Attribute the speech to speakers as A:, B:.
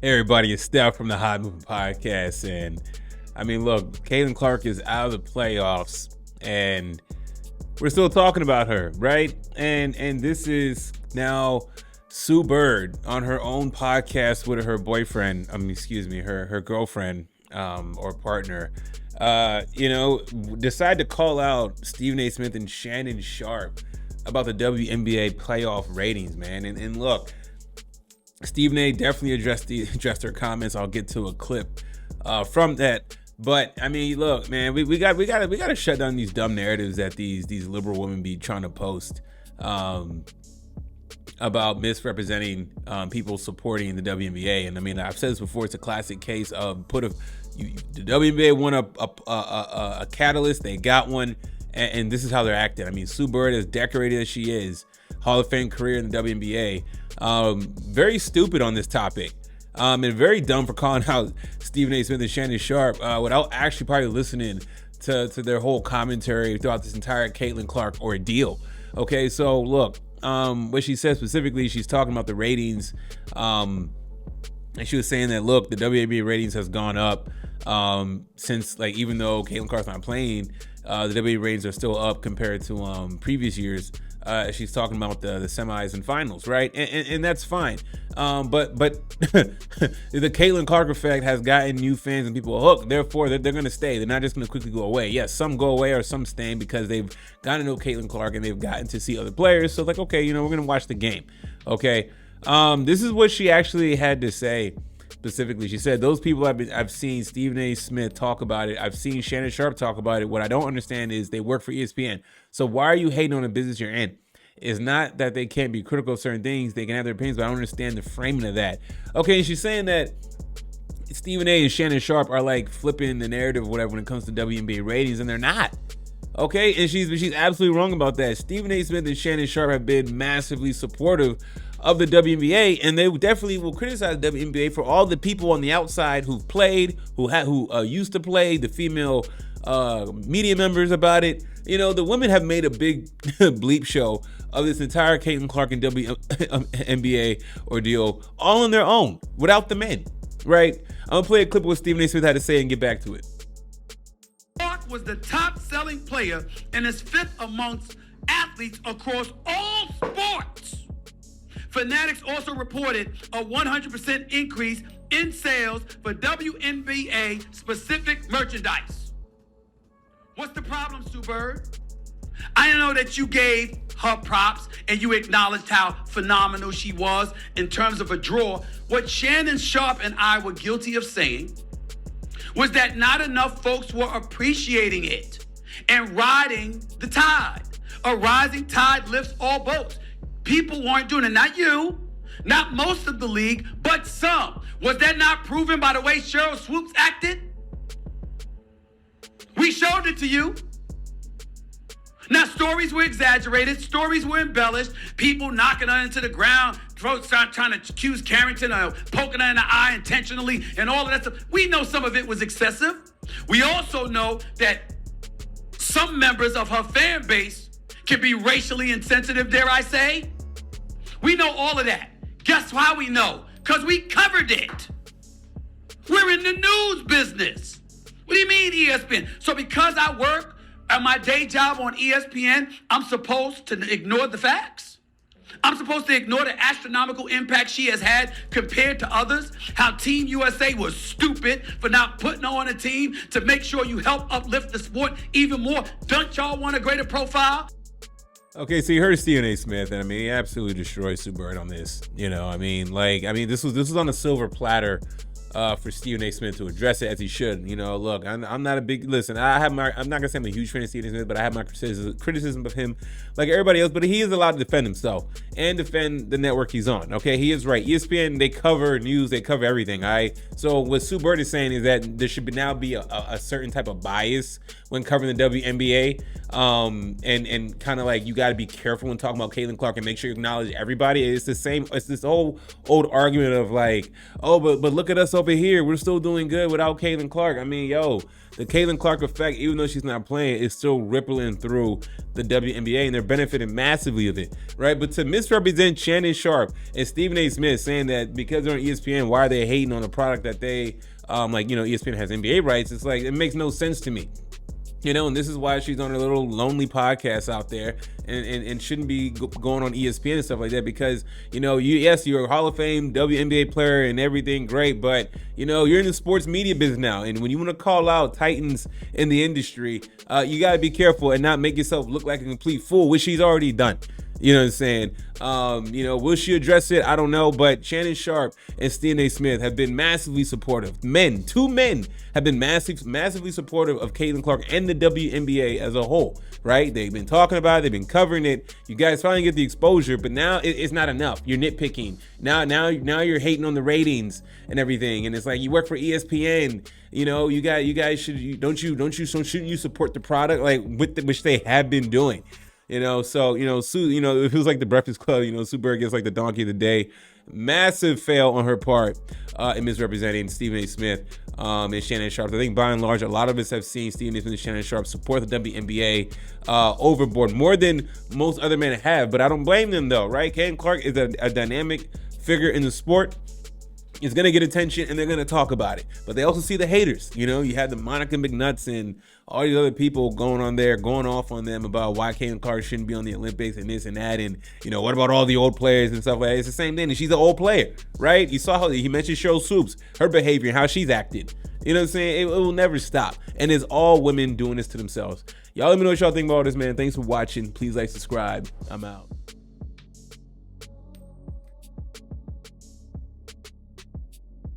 A: Hey everybody, it's Steph from the Hot Moving Podcast, and I mean, look, Caitlin Clark is out of the playoffs, and we're still talking about her, right? And this is now Sue Bird on her own podcast with her boyfriend. Her girlfriend or partner. Decide to call out Stephen A. Smith and Shannon Sharpe about the WNBA playoff ratings, man. And look. Stephen A. definitely addressed her comments. I'll get to a clip from that. But I mean, look, man, we got to shut down these dumb narratives that these liberal women be trying to post about misrepresenting people supporting the WNBA. And I mean, I've said this before. It's a classic case of the WNBA want a catalyst. They got one, and this is how they're acting. I mean, Sue Bird, as decorated as she is, Hall of Fame career in the WNBA. Very stupid on this topic, and very dumb for calling out Stephen A. Smith and Shannon Sharpe without actually probably listening to their whole commentary throughout this entire Caitlin Clark ordeal. Okay, so look, what she said specifically, she's talking about the ratings, and she was saying that, look, the WNBA ratings has gone up since, like, even though Caitlin Clark's not playing, the WNBA ratings are still up compared to previous years. She's talking about the semis and finals, right? And that's fine. But the Caitlin Clark effect has gotten new fans and people hooked. Therefore, they're going to stay. They're not just going to quickly go away. Yes, some go away or some stay because they've gotten to know Caitlin Clark and they've gotten to see other players. So, like, okay, we're going to watch the game. Okay. This is what she actually had to say. Specifically, she said, those people I've seen Stephen A. Smith talk about it. I've seen Shannon Sharpe talk about it. What I don't understand is they work for ESPN. So why are you hating on the business you're in? It's not that they can't be critical of certain things. They can have their opinions, but I don't understand the framing of that. Okay, and she's saying that Stephen A. and Shannon Sharpe are like flipping the narrative or whatever when it comes to WNBA ratings, and they're not. Okay, and she's absolutely wrong about that. Stephen A. Smith and Shannon Sharpe have been massively supportive of the WNBA, and they definitely will criticize the WNBA for all the people on the outside who've played, who used to play, the female media members about it. You know, the women have made a big bleep show of this entire Caitlin Clark and WNBA ordeal all on their own, without the men, right? I'm gonna play a clip of what Stephen A. Smith had to say and get back to it.
B: Clark was the top-selling player and is fifth amongst athletes across all sports. Fanatics also reported a 100% increase in sales for WNBA-specific merchandise. What's the problem, Sue Bird? I know that you gave her props and you acknowledged how phenomenal she was in terms of a draw. What Shannon Sharpe and I were guilty of saying was that not enough folks were appreciating it and riding the tide. A rising tide lifts all boats. People weren't doing it. Not you, not most of the league, but some. Was that not proven by the way Cheryl Swoops acted? We showed it to you. Now, stories were exaggerated. Stories were embellished. People knocking her into the ground, folks trying to accuse Carrington of poking her in the eye intentionally and all of that stuff. We know some of it was excessive. We also know that some members of her fan base can be racially insensitive, dare I say. We know all of that. Guess why we know? Because we covered it. We're in the news business. What do you mean, ESPN? So because I work at my day job on ESPN, I'm supposed to ignore the facts? I'm supposed to ignore the astronomical impact she has had compared to others? How Team USA was stupid for not putting her on a team to make sure you help uplift the sport even more? Don't y'all want a greater profile?
A: Okay, so you heard Stephen A. Smith, and I mean, he absolutely destroyed Sue Bird on this. You know, this was on a silver platter for Stephen A. Smith to address it as he should. You know, look, I'm not a big listen. I'm not gonna say I'm a huge fan of Stephen A. Smith, but I have my criticism of him, like everybody else. But he is allowed to defend himself and defend the network he's on. Okay, he is right. ESPN, they cover news, they cover everything. So what Sue Bird is saying is that there should now be a certain type of bias when covering the WNBA. And kind of like, you got to be careful when talking about Caitlin Clark and make sure you acknowledge everybody. It's this whole old argument of like, oh, but look at us over here, we're still doing good without Caitlin Clark. I mean, yo, the Caitlin Clark effect, even though she's not playing, is still rippling through the WNBA, and they're benefiting massively of it, right? But to misrepresent Shannon Sharpe and Stephen A. Smith saying that because they're on ESPN, why are they hating on a product that they ESPN has NBA rights? It's like, it makes no sense to me. And this is why she's on a little lonely podcast out there and shouldn't be going on ESPN and stuff like that, because, you're a Hall of Fame WNBA player and everything great, but, you're in the sports media business now. And when you want to call out titans in the industry, you got to be careful and not make yourself look like a complete fool, which she's already done. You know what I'm saying? Will she address it? I don't know. But Shannon Sharpe and Stephen A. Smith have been massively supportive. Two men have been massively supportive of Caitlin Clark and the WNBA as a whole, right? They've been talking about it. They've been covering it. You guys finally get the exposure, but now it's not enough. You're nitpicking. Now you're hating on the ratings and everything. And it's like, you work for ESPN. You guys shouldn't you support the product like which they have been doing. Sue, it feels like the Breakfast Club, Sue Bird gets like the donkey of the day. Massive fail on her part in misrepresenting Stephen A. Smith and Shannon Sharpe. I think by and large, a lot of us have seen Stephen A. Smith and Shannon Sharpe support the WNBA overboard more than most other men have, but I don't blame them though, right? Caitlin Clark is a dynamic figure in the sport. It's going to get attention and they're going to talk about it. But they also see the haters. You had the Monica McNutts and all these other people going off on them about why Caitlin Clark shouldn't be on the Olympics and this and that. And, what about all the old players and stuff like that? It's the same thing. And she's an old player, right? You saw how he mentioned Cheryl Swoops, her behavior and how she's acted. You know what I'm saying? It will never stop. And it's all women doing this to themselves. Y'all let me know what y'all think about all this, man. Thanks for watching. Please like, subscribe. I'm out.